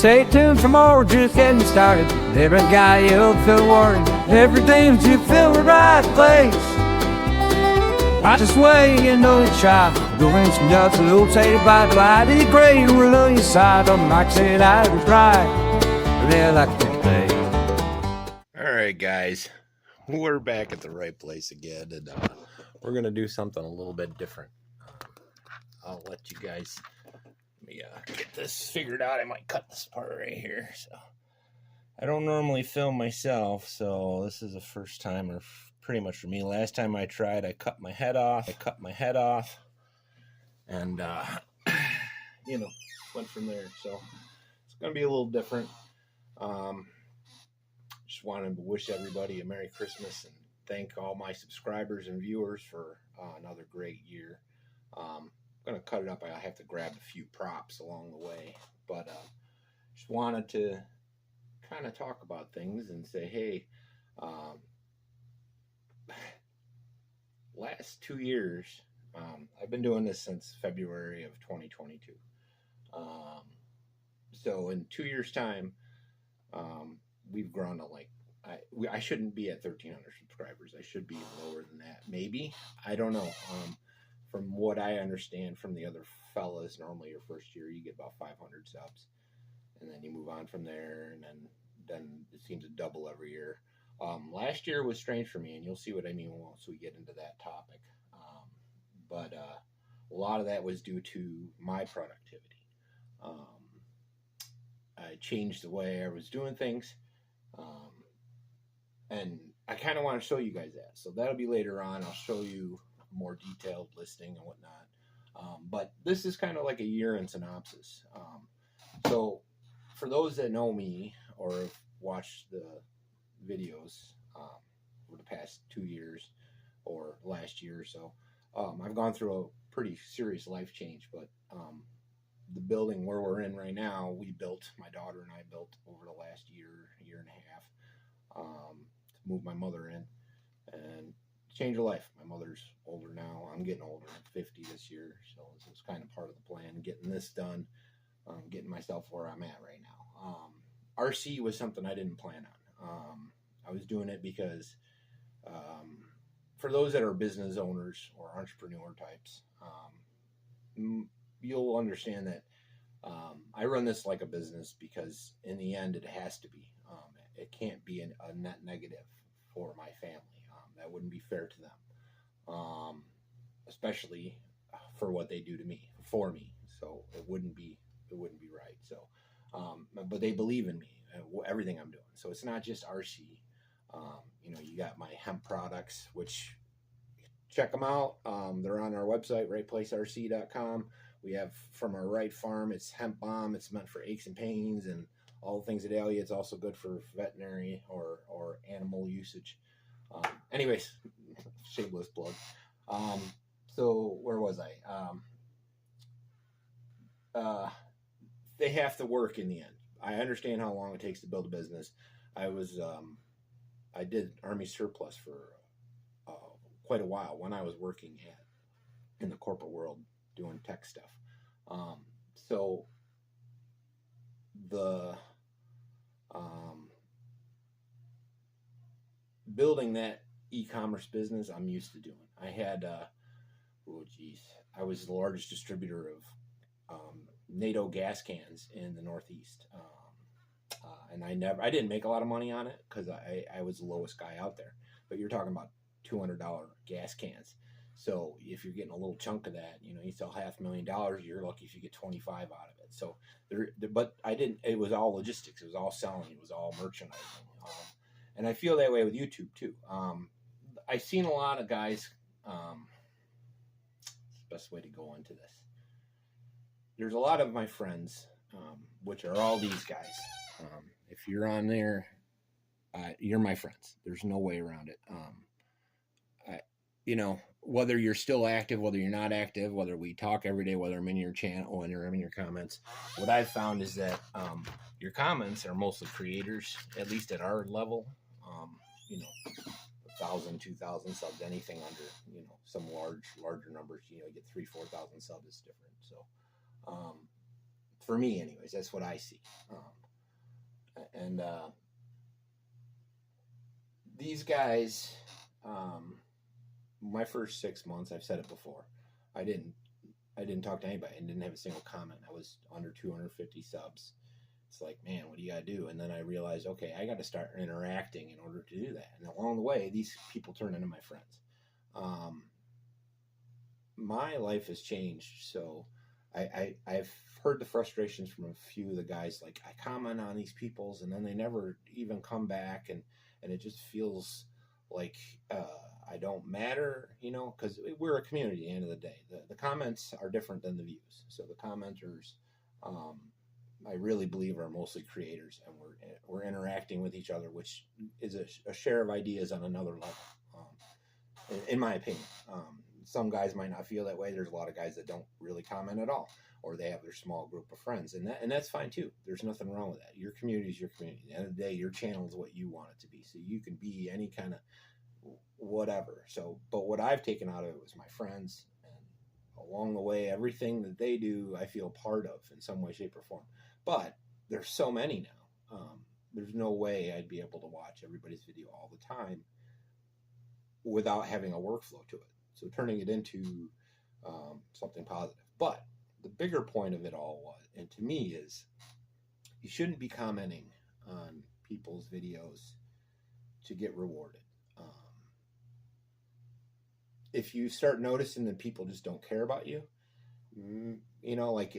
stay tuned for more, just getting started. Every guy you'll feel worried, everything's you feel the right place. Right this way, you know you try. Going some nuts, a little taste by the light. It's great, we'll on your side. Don't like say that I was right. Really like to play. Alright guys, we're back at the right place again, and we're going to do something a little bit different. I'll let you guys, let me get this figured out. I might cut this part right here. So I don't normally film myself, so this is the first time, or pretty much for me. Last time I tried, I cut my head off. And you know, went from there. So it's going to be a little different. Just wanted to wish everybody a Merry Christmas and thank all my subscribers and viewers for another great year. I'm going to cut it up. I have to grab a few props along the way, but just wanted to kind of talk about things and say, hey, last 2 years, I've been doing this since February of 2022. So in 2 years' time, we've grown to like, I shouldn't be at 1,300 subscribers. I should be lower than that. Maybe. I don't know. From what I understand from the other fellas, normally your first year, you get about 500 subs. And then you move on from there, and then it seems to double every year. Last year was strange for me, and you'll see what I mean once we get into that topic. But a lot of that was due to my productivity. I changed the way I was doing things, and I kind of want to show you guys that. So that'll be later on. I'll show you a more detailed listing and whatnot. But this is kind of like a year in synopsis. So for those that know me or have watched the videos over the past 2 years or last year or so, I've gone through a pretty serious life change. But the building where we're in right now, my daughter and I built over the last year and a half, to move my mother in and change her life. My mother's older now. I'm getting older. I'm 50 this year, so this was kind of part of the plan, getting this done, getting myself where I'm at right now. RC was something I didn't plan on. I was doing it because for those that are business owners or entrepreneur types, you'll understand that I run this like a business because in the end it has to be. It can't be a net negative for my family. That wouldn't be fair to them, especially for what they do to me, for me. So it wouldn't be right. So, but they believe in me, everything I'm doing. So it's not just RC. You got my hemp products, which check them out. They're on our website, rightplacerc.com. We have from our right farm, it's hemp balm. It's meant for aches and pains and all the things that ail you. It's also good for veterinary or animal usage. Anyways, shameless plug. So where was I? They have to work in the end. I understand how long it takes to build a business. I did Army surplus for quite a while when I was working in the corporate world doing tech stuff. So the building that e-commerce business, I'm used to doing. I had I was the largest distributor of NATO gas cans in the Northeast, and I didn't make a lot of money on it because I was the lowest guy out there. But you're talking about $200 gas cans. So if you're getting a little chunk of that, you sell $500,000, you're lucky if you get 25 out of it. So but I didn't, it was all logistics. It was all selling. It was all merchandising. And I feel that way with YouTube too. I've seen a lot of guys, best way to go into this. There's a lot of my friends, which are all these guys. If you're on there, you're my friends. There's no way around it. Whether you're still active, whether you're not active, whether we talk every day, whether I'm in your channel, whether I'm in your comments, what I've found is that your comments are mostly creators, at least at our level. 1,000, 2,000 subs, anything under, some larger numbers, you get 3,000, 4,000 subs is different. So For me, anyways, that's what I see. And these guys, my first 6 months, I've said it before, I didn't talk to anybody and didn't have a single comment. I was under 250 subs. It's like, man, what do you got to do? And then I realized, okay, I got to start interacting in order to do that. And along the way, these people turn into my friends. My life has changed. So I've heard the frustrations from a few of the guys. Like, I comment on these people's and then they never even come back. And it just feels like I don't matter, you know, because we're a community at the end of the day. The comments are different than the views. So the commenters, I really believe, are mostly creators, and we're interacting with each other, which is a share of ideas on another level, in my opinion. Some guys might not feel that way. There's a lot of guys that don't really comment at all, or they have their small group of friends, and that's fine too. There's nothing wrong with that. Your community is your community. At the end of the day, your channel is what you want it to be. So you can be any kind of whatever. So, but what I've taken out of it was my friends, and along the way, everything that they do, I feel part of in some way, shape, or form. But there's so many now. There's no way I'd be able to watch everybody's video all the time without having a workflow to it. So turning it into something positive. But the bigger point of it all was, and to me, is you shouldn't be commenting on people's videos to get rewarded. If you start noticing that people just don't care about you, you know, like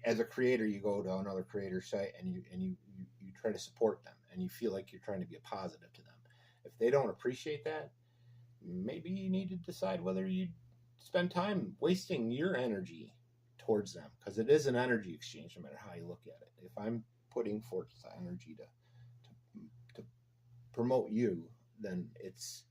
as a creator, you go to another creator site and you try to support them, and you feel like you're trying to be a positive to them. If they don't appreciate that, maybe you need to decide whether you spend time wasting your energy towards them, because it is an energy exchange no matter how you look at it. If I'm putting forth energy to promote you, then it's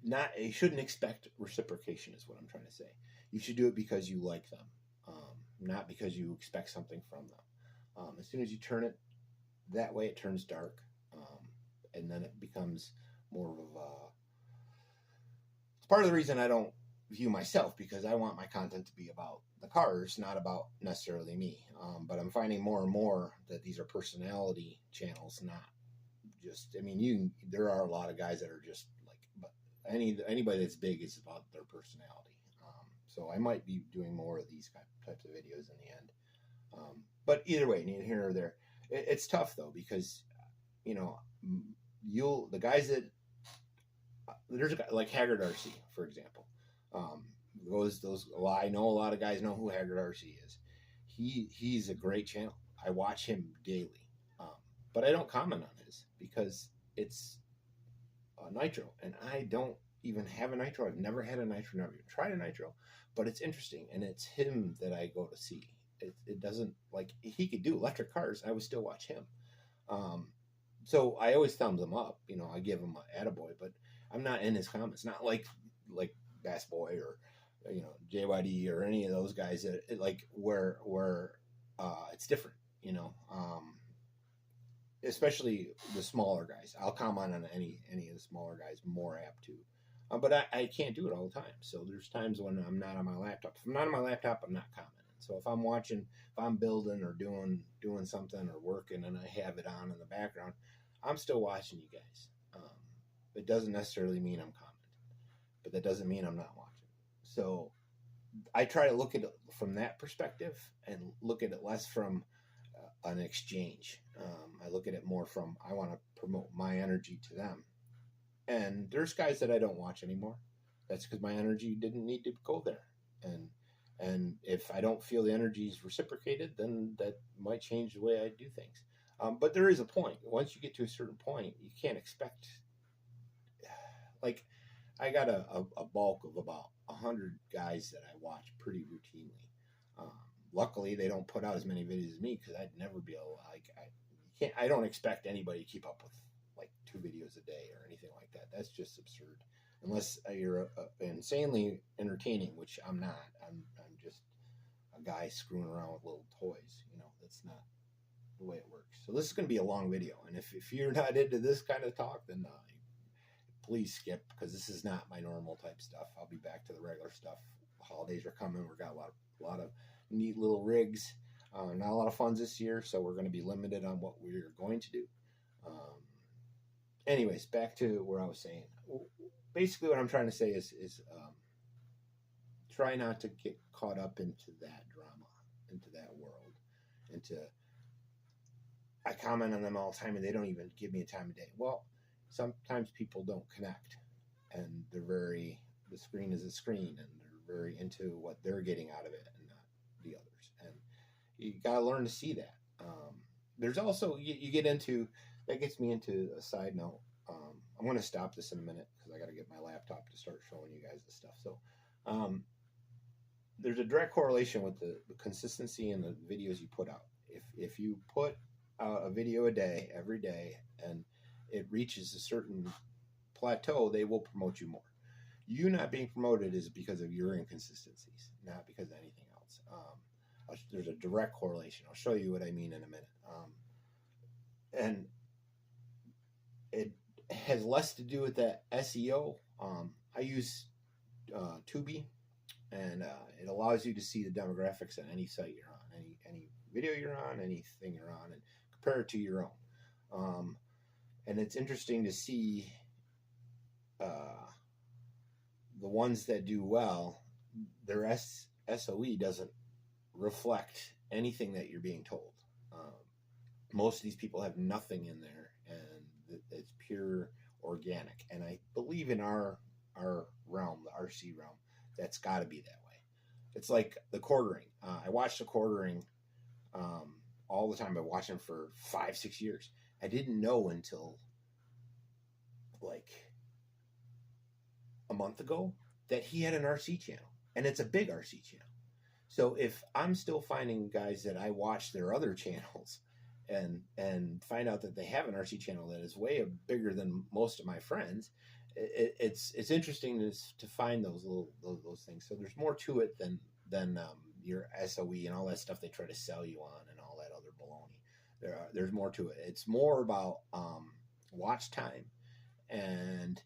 not, you shouldn't expect reciprocation, is what I'm trying to say. You should do it because you like them, not because you expect something from them. As soon as you turn it that way, it turns dark, and then it becomes more of a, it's part of the reason I don't view myself, because I want my content to be about the cars, not about necessarily me. But I'm finding more and more that these are personality channels, not just, I mean, there are a lot of guys that are just like, but anybody that's big is about their personality. So I might be doing more of these types of videos in the end. But either way, neither here nor there. It's tough though, because, you know, the guys that, there's a guy like Haggard RC, for example. I know a lot of guys know who Haggard RC is. He's a great channel. I watch him daily. But I don't comment on his, because it's a nitro, and I don't even have a nitro. I've never had a nitro, never even tried a nitro, but it's interesting, and it's him that I go to see. It doesn't, like, he could do electric cars, I would still watch him. So I always thumbs him up, you know, I give him an attaboy, but I'm not in his comments. Not like Bass Boy or, you know, JYD or any of those guys that like where it's different, you know. Especially the smaller guys. I'll comment on any of the smaller guys, more apt to. But I can't do it all the time. So there's times when I'm not on my laptop. If I'm not on my laptop, I'm not commenting. So if I'm watching, if I'm building or doing something or working and I have it on in the background, I'm still watching you guys. It doesn't necessarily mean I'm commenting, but that doesn't mean I'm not watching. So I try to look at it from that perspective and look at it less from an exchange. I look at it more from, I want to promote my energy to them. And there's guys that I don't watch anymore. That's because my energy didn't need to go there. And if I don't feel the energy is reciprocated, then that might change the way I do things. But there is a point. Once you get to a certain point, you can't expect, like, I got a bulk of about 100 guys that I watch pretty routinely. Luckily, they don't put out as many videos as me, because I'd never be able, like, I don't expect anybody to keep up with like 2 videos a day or anything like that. That's just absurd. Unless you're insanely entertaining, which I'm not. I'm just a guy screwing around with little toys. You know, that's not the way it works. So this is going to be a long video, and if you're not into this kind of talk, then please skip, because this is not my normal type stuff. I'll be back to the regular stuff holidays are coming. We've got a lot of neat little rigs. Not a lot of funds this year, so we're going to be limited on what we're going to do. Anyways, back to where I was saying. Basically, what I'm trying to say is try not to get caught up into that drama, into that world, I comment on them all the time, and they don't even give me a time of day. Well, sometimes people don't connect, and the screen is a screen, and they're very into what they're getting out of it and not the others. And you got to learn to see that. There's also, you get into, that gets me into a side note. I'm going to stop this in a minute because I got to get my laptop to start showing you guys this stuff. So there's a direct correlation with the consistency in the videos you put out. If you put out a video a day, every day, and it reaches a certain plateau, they will promote you more. You not being promoted is because of your inconsistencies, not because of anything else. There's a direct correlation. I'll show you what I mean in a minute. And it has less to do with that SEO. I use Tubi, and it allows you to see the demographics on any site you're on, any video you're on, anything you're on, and compare it to your own. And it's interesting to see the ones that do well, their SOE doesn't reflect anything that you're being told. Most of these people have nothing in there, and it's pure organic. And I believe in our realm, the RC realm, that's got to be that way. It's like the quartering. I watched the quartering all the time. I watched them for 5-6 years. I didn't know until like a month ago that he had an RC channel, and it's a big RC channel. So if I'm still finding guys that I watch their other channels and find out that they have an RC channel that is way bigger than most of my friends, it's interesting to find those things. So there's more to it than your SOE and all that stuff they try to sell you on and all that other baloney. There's more to it. It's more about watch time and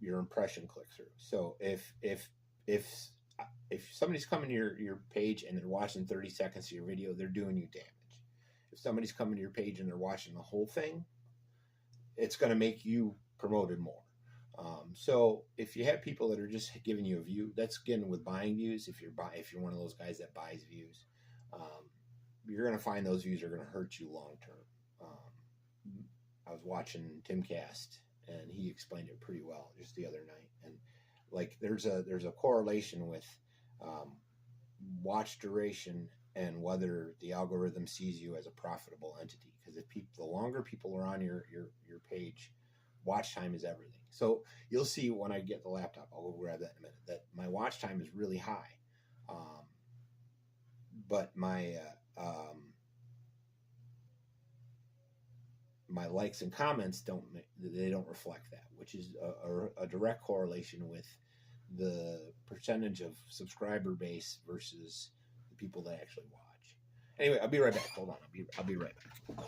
your impression click through. So if somebody's coming to your page and they're watching 30 seconds of your video, they're doing you damage. If somebody's coming to your page and they're watching the whole thing, it's going to make you promoted more. So if you have people that are just giving you a view, that's again with buying views. If you're one of those guys that buys views, you're going to find those views are going to hurt you long term. I was watching Timcast, and he explained it pretty well just the other night. And like there's a correlation with watch duration and whether the algorithm sees you as a profitable entity. Because the longer people are on your page, watch time is everything. So you'll see when I get the laptop, I'll go grab that in a minute, that my watch time is really high. But my likes and comments don't reflect that, which is a direct correlation with the percentage of subscriber base versus the people that actually watch. Anyway, I'll be right back. Hold on, I'll be right back.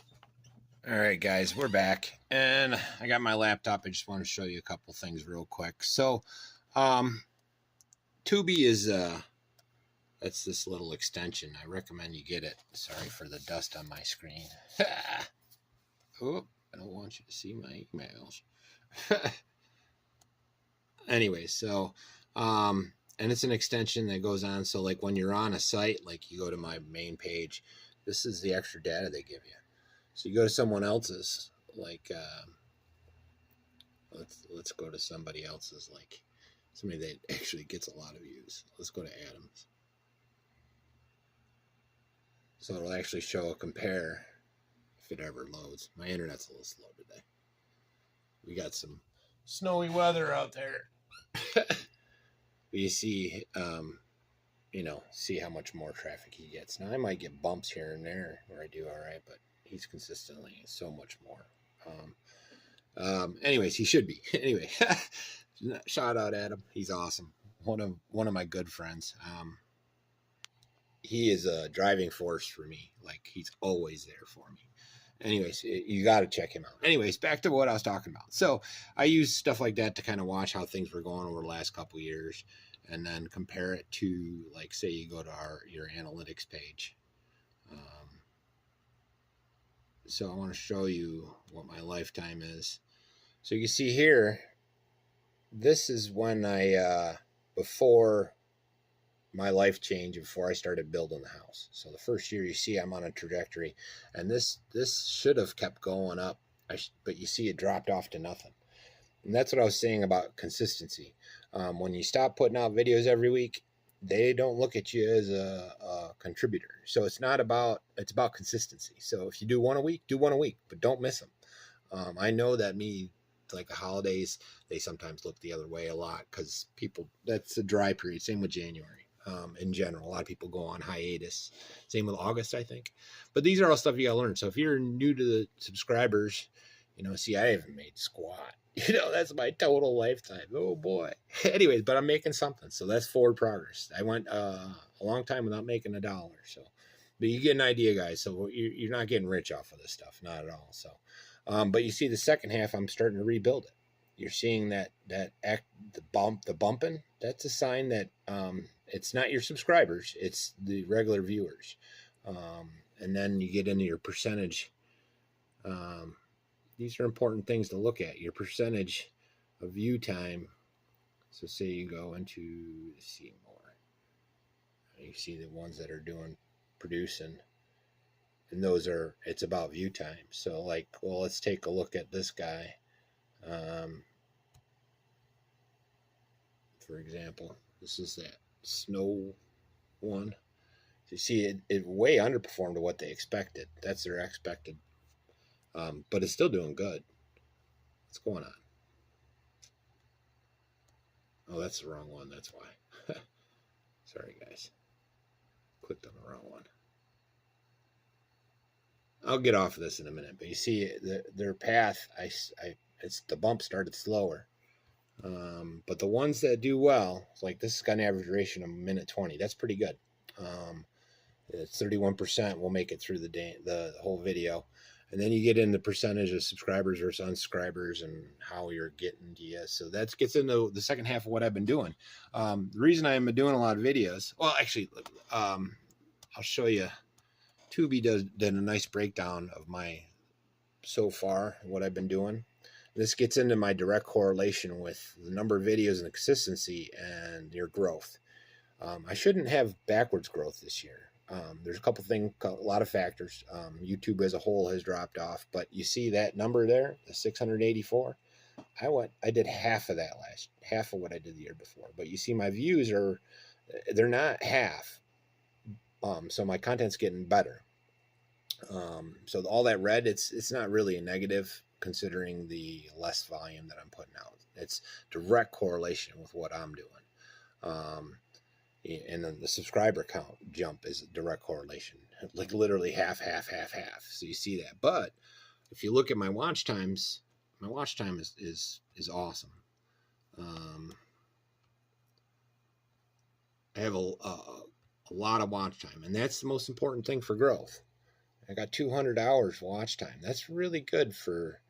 All right, guys, we're back, and I got my laptop. I just want to show you a couple things real quick. So, Tubi is that's this little extension. I recommend you get it. Sorry for the dust on my screen. Oh, I don't want you to see my emails. Anyway, so, and it's an extension that goes on. So like when you're on a site, like you go to my main page, this is the extra data they give you. So you go to someone else's, like, let's go to somebody else's, like somebody that actually gets a lot of views. Let's go to Adam's. So it'll actually show a compare if it ever loads. My internet's a little slow today. We got some snowy weather out there. You see, see how much more traffic he gets. Now I might get bumps here and there where I do all right, but he's consistently so much more. Anyways, he should be. Anyway, shout out Adam. He's awesome. One of my good friends. He is a driving force for me. Like he's always there for me. Anyways, you got to check him out. Anyways, back to what I was talking about. So I use stuff like that to kind of watch how things were going over the last couple of years. and then compare it to, like, say you go to your analytics page. So I want to show you what my lifetime is. So you can see here, this is when I before my life change, before I started building the house. So the first year, you see I'm on a trajectory, and this should have kept going up, but you see it dropped off to nothing. And that's what I was saying about consistency. When you stop putting out videos every week, they don't look at you as a contributor. So it's about consistency. So if you do one a week, but don't miss them. I know that like the holidays, they sometimes look the other way a lot because that's a dry period. Same with January. In general, a lot of people go on hiatus. Same with August, I think. But these are all stuff you gotta learn. So if you're new to the subscribers, see, I haven't made squat. That's my total lifetime. Oh boy. Anyways, but I'm making something. So that's forward progress. I went a long time without making $1. So, but you get an idea, guys. So you're not getting rich off of this stuff, not at all. So, but you see the second half, I'm starting to rebuild it. You're seeing the bumping. That's a sign that it's not your subscribers, it's the regular viewers. And then you get into your percentage. These are important things to look at. Your percentage of view time. So say you go into see more. You see the ones that are producing. And it's about view time. So like, well, let's take a look at this guy. For example, this is that snow one. So you see it way underperformed to what they expected. That's their expected. But it's still doing good. What's going on? Oh, that's the wrong one. That's why. Sorry, guys. Clicked on the wrong one. I'll get off of this in a minute. But you see their path. The bump started slower. But the ones that do well, like this has got an average duration of 1:20. That's pretty good. It's 31%. We'll make it through the whole video. And then you get in the percentage of subscribers versus unsubscribers and how you're getting to you. So that gets into the second half of what I've been doing. The reason I'm doing a lot of videos, well, actually, I'll show you. Tubi did a nice breakdown of my so far, what I've been doing. This gets into my direct correlation with the number of videos and the consistency and your growth. I shouldn't have backwards growth this year. There's a lot of factors. YouTube as a whole has dropped off, but you see that number there, the 684. I did half of what I did the year before. But you see my views they're not half. So my content's getting better. So all that red, it's not really a negative considering the less volume that I'm putting out. It's direct correlation with what I'm doing. And then the subscriber count jump is a direct correlation, like literally half. So you see that. But if you look at my watch times, my watch time is awesome. I have a lot of watch time, and that's the most important thing for growth. I got 200 hours watch time. That's really good for,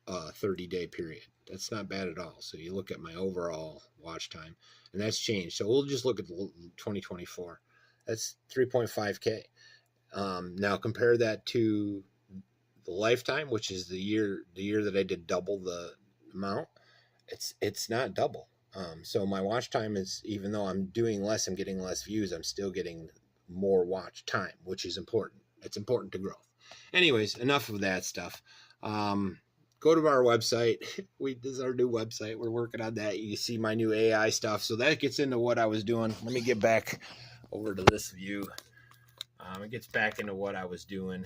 a 30-day period. That's not bad at all. So you look at my overall watch time, and that's changed. So we'll just look at 2024. That's 3.5K. Now compare that to the lifetime, which is the year that I did double the amount. It's not double. So my watch time is, even though I'm doing less, I'm getting less views, I'm still getting more watch time, which is important. It's important to growth. Anyways, enough of that stuff. Go to our website. This is our new website. We're working on that. You see my new AI stuff. So that gets into what I was doing. Let me get back over to this view. It gets back into what I was doing.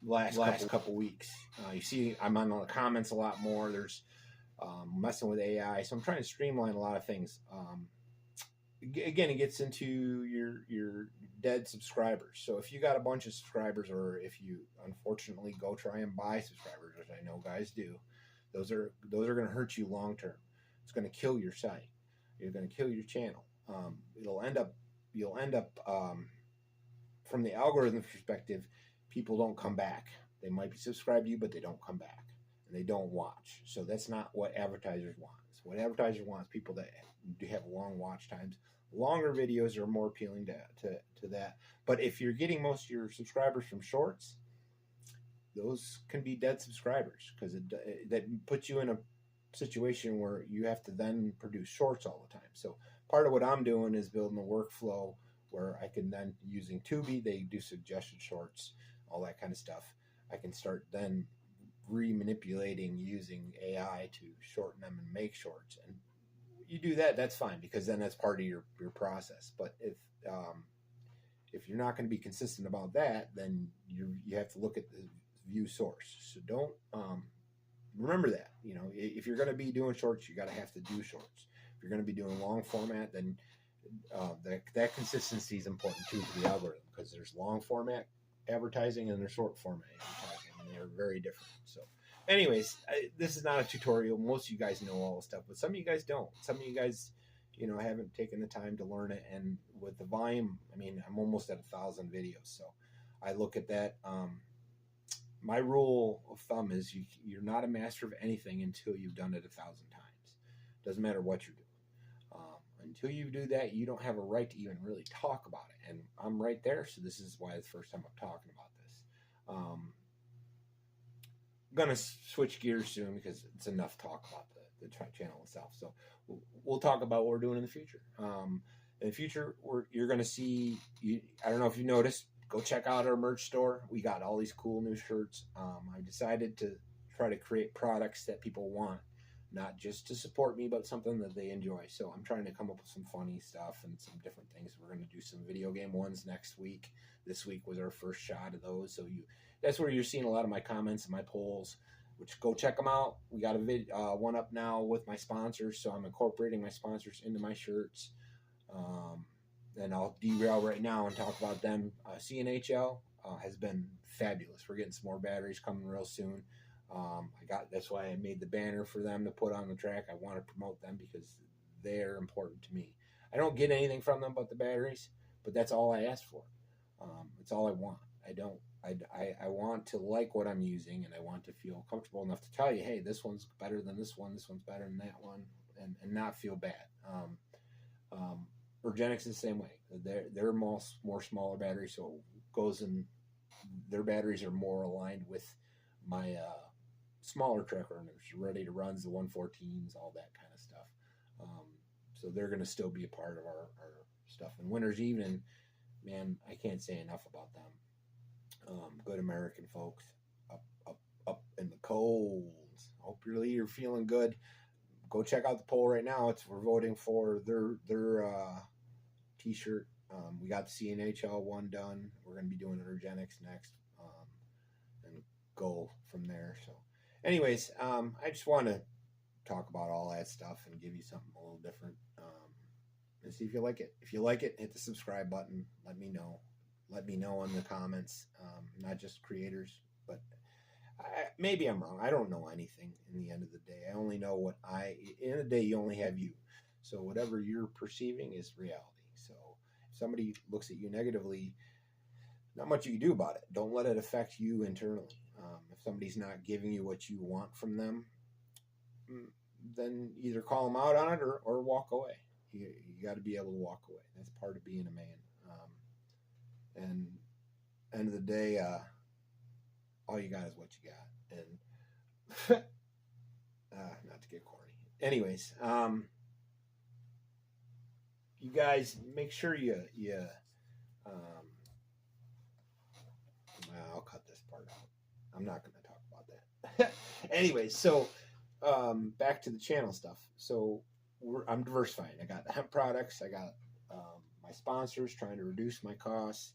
Last couple weeks. You see I'm on the comments a lot more. There's messing with AI. So I'm trying to streamline a lot of things. Again, it gets into your dead subscribers. So if you got a bunch of subscribers, or if you unfortunately go try and buy subscribers, which I know guys do, those are going to hurt you long term. It's going to kill your site. You're going to kill your channel. You'll end up from the algorithm perspective, people don't come back. They might be subscribed to you, but they don't come back and they don't watch. So that's not what advertisers want. What advertisers want is people that do have long watch times. Longer videos are more appealing to that. But if you're getting most of your subscribers from shorts, those can be dead subscribers, because that puts you in a situation where you have to then produce shorts all the time. So part of what I'm doing is building a workflow where I can then, using Tubi, they do suggested shorts, all that kind of stuff. I can start then remanipulating using AI to shorten them and make shorts. And you do that, that's fine, because then that's part of your process. But if you're not going to be consistent about that, then you have to look at the view source. So don't remember that. You know, if you're going to be doing shorts, you got to have to do shorts. If you're going to be doing long format, then that consistency is important too to the algorithm, because there's long format advertising and there's short format advertising, and they're very different. So anyways, this is not a tutorial. Most of you guys know all the stuff, but some of you guys don't. Some of you guys, you know, haven't taken the time to learn it. And with the volume, I mean, I'm almost at 1,000 videos. So I look at that. My rule of thumb is you're not a master of anything until you've done it 1,000 times. Doesn't matter what you're doing. Until you do that, you don't have a right to even really talk about it. And I'm right there, so this is why it's the first time I'm talking about this. I'm going to switch gears soon, because it's enough talk about the channel itself. So we'll talk about what we're doing in the future. In the future, you're going to see, I don't know if you noticed, go check out our merch store. We got all these cool new shirts. I decided to try to create products that people want, not just to support me, but something that they enjoy. So I'm trying to come up with some funny stuff and some different things. We're going to do some video game ones next week. This week was our first shot of those. So that's where you're seeing a lot of my comments and my polls, which go check them out. We got a one up now with my sponsors. So I'm incorporating my sponsors into my shirts. And I'll derail right now and talk about them. CNHL has been fabulous. We're getting some more batteries coming real soon. That's why I made the banner for them to put on the track. I want to promote them because they're important to me. I don't get anything from them but the batteries, but that's all I ask for. It's all I want. I want to like what I'm using, and I want to feel comfortable enough to tell you, hey, this one's better than this one's better than that one, and not feel bad. URGENEX is the same way. They're more smaller batteries, so it goes in. Their batteries are more aligned with my smaller truck runners, ready to runs, the 114s, all that kind of stuff. So they're going to still be a part of our stuff. And Winter's Evening, man, I can't say enough about them. Good American folks, up in the colds. Hope you're feeling good. Go check out the poll right now. We're voting for their t-shirt. We got the CNHL one done. We're going to be doing URGENEX next, and go from there. So anyways, I just want to talk about all that stuff and give you something a little different, and see if you like it. If you like it, hit the subscribe button. Let me know. Let me know in the comments. Not just creators, but maybe I'm wrong. I don't know anything in the end of the day. I only know what in the day, you only have you. So whatever you're perceiving is reality. So if somebody looks at you negatively, not much you can do about it. Don't let it affect you internally. If somebody's not giving you what you want from them, then either call them out on it or walk away. You got to be able to walk away. That's part of being a man. And end of the day, all you got is what you got. And not to get corny. Anyways, you guys make sure I'll cut this part out. I'm not going to talk about that. Anyways, so back to the channel stuff. So I'm diversifying. I got hemp products. I got my sponsors trying to reduce my costs.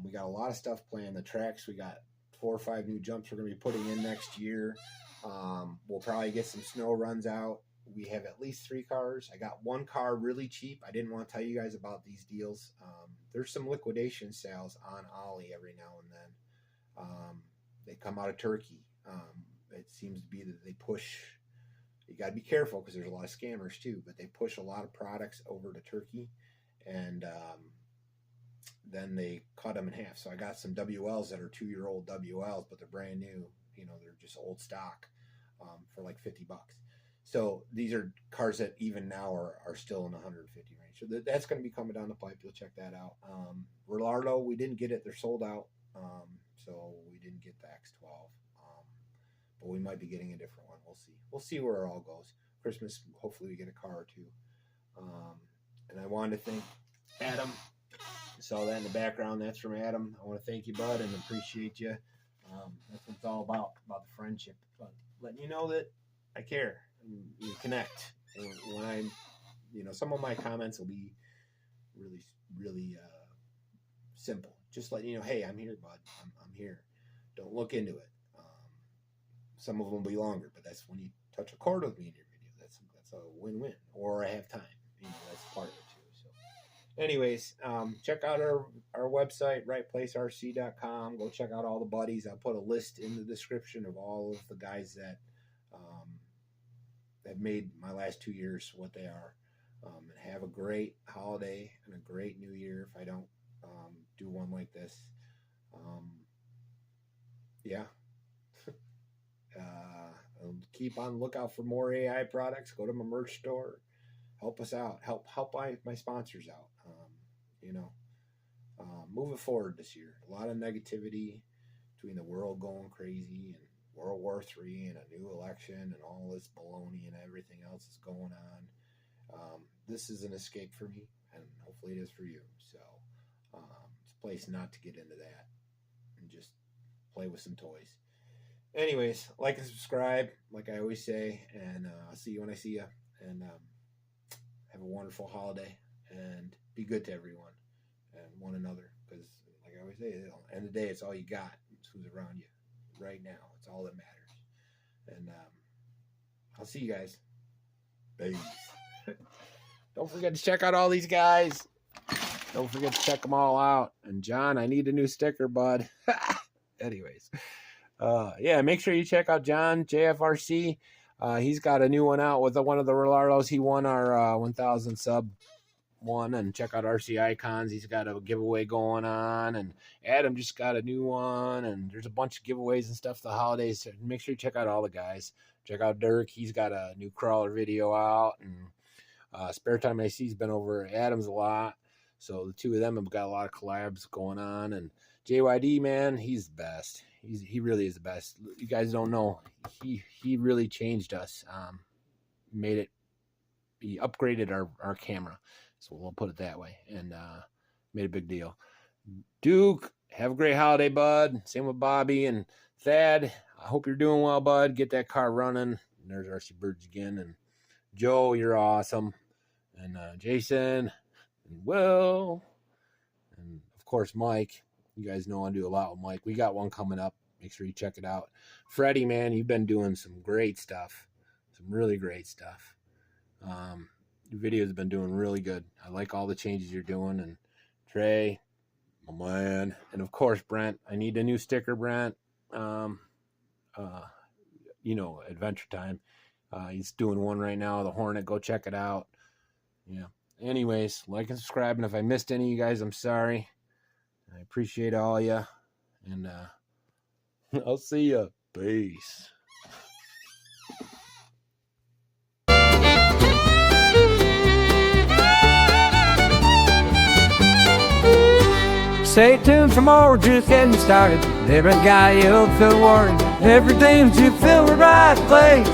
We got a lot of stuff playing the tracks. We got 4 or 5 new jumps we're going to be putting in next year. We'll probably get some snow runs out. We have at least 3 cars. I got 1 car really cheap. I didn't want to tell you guys about these deals. There's some liquidation sales on Ollie every now and then. They come out of Turkey. It seems to be that they push. You got to be careful because there's a lot of scammers too, but they push a lot of products over to Turkey. And then they cut them in half. So I got some WLs that are 2-year-old WLs, but they're brand new. You know, they're just old stock for like $50. So these are cars that even now are still in the 150 range. So that's going to be coming down the pipe. You'll check that out. Ronaldo, we didn't get it. They're sold out. So we didn't get the X12. But we might be getting a different one. We'll see. We'll see where it all goes. Christmas, hopefully we get a car or two. And I wanted to thank Adam. You saw that in the background. That's from Adam. I want to thank you, bud, and appreciate you. That's what it's all about the friendship. But letting you know that I care. And you connect. And when I'm, some of my comments will be really simple. Just letting you know, hey, I'm here, bud. I'm here. Don't look into it. Some of them will be longer, but that's when you touch a chord with me in your video. That's a win-win. Or I have time. That's part of it too. So, anyways, check out our website, rightplacerc.com. Go check out all the buddies. I'll put a list in the description of all of the guys that have made my last 2 years what they are. And have a great holiday and a great new year if I don't do one like this. Keep on the lookout for more AI products. Go to my merch store. Help us out. Help my sponsors out. Moving forward this year. A lot of negativity between the world going crazy and World War III and a new election and all this baloney and everything else is going on. This is an escape for me, and hopefully it is for you. So it's a place not to get into that and just play with some toys. Anyways, like and subscribe, like I always say, and I'll see you when I see you. And have a wonderful holiday, and be good to everyone and one another. Because, like I always say, at the end of the day, it's all you got. It's who's around you right now. It's all that matters. And I'll see you guys. Peace. Don't forget to check out all these guys. Don't forget to check them all out. And John, I need a new sticker, bud. Anyways. Make sure you check out John, JFRC. He's got a new one out with one of the Rolardos. He won our 1,000 sub one. And check out RC Icons. He's got a giveaway going on. And Adam just got a new one. And there's a bunch of giveaways and stuff for the holidays. So make sure you check out all the guys. Check out Dirk. He's got a new crawler video out. And Spare Time I See has been over at Adam's a lot. So the two of them have got a lot of collabs going on. And JYD, man, he's the best. He really is the best. You guys don't know. He really changed us. He upgraded our camera. So we'll put it that way. And made a big deal. Duke, have a great holiday, bud. Same with Bobby and Thad. I hope you're doing well, bud. Get that car running. And there's RC Birds again. And Joe, you're awesome. And Jason and Will. And of course, Mike. You guys know I do a lot with Mike. We got one coming up. Make sure you check it out. Freddie, man, you've been doing some great stuff. Some really great stuff. Your videos have been doing really good. I like all the changes you're doing. And Trey, my man. And of course, Brent. I need a new sticker, Brent. Adventure Time. He's doing one right now, the Hornet. Go check it out. Yeah. Anyways, like and subscribe. And if I missed any of you guys, I'm sorry. I appreciate all of you, and I'll see ya. Peace. Stay tuned for more, just getting started. Every guy you'll feel worried. Everything you feel the right place.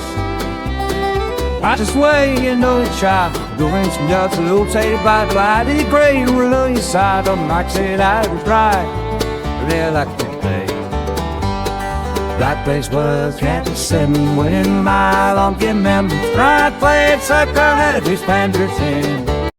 Right this way, you try. Doing some nuts, a little tated by the light. It's great, we'll on your side. On Mike said I was right. Really like to play. Right place was Kansas 7, winning mile on getting members. Right place, sucker, had a 2 Spanders in.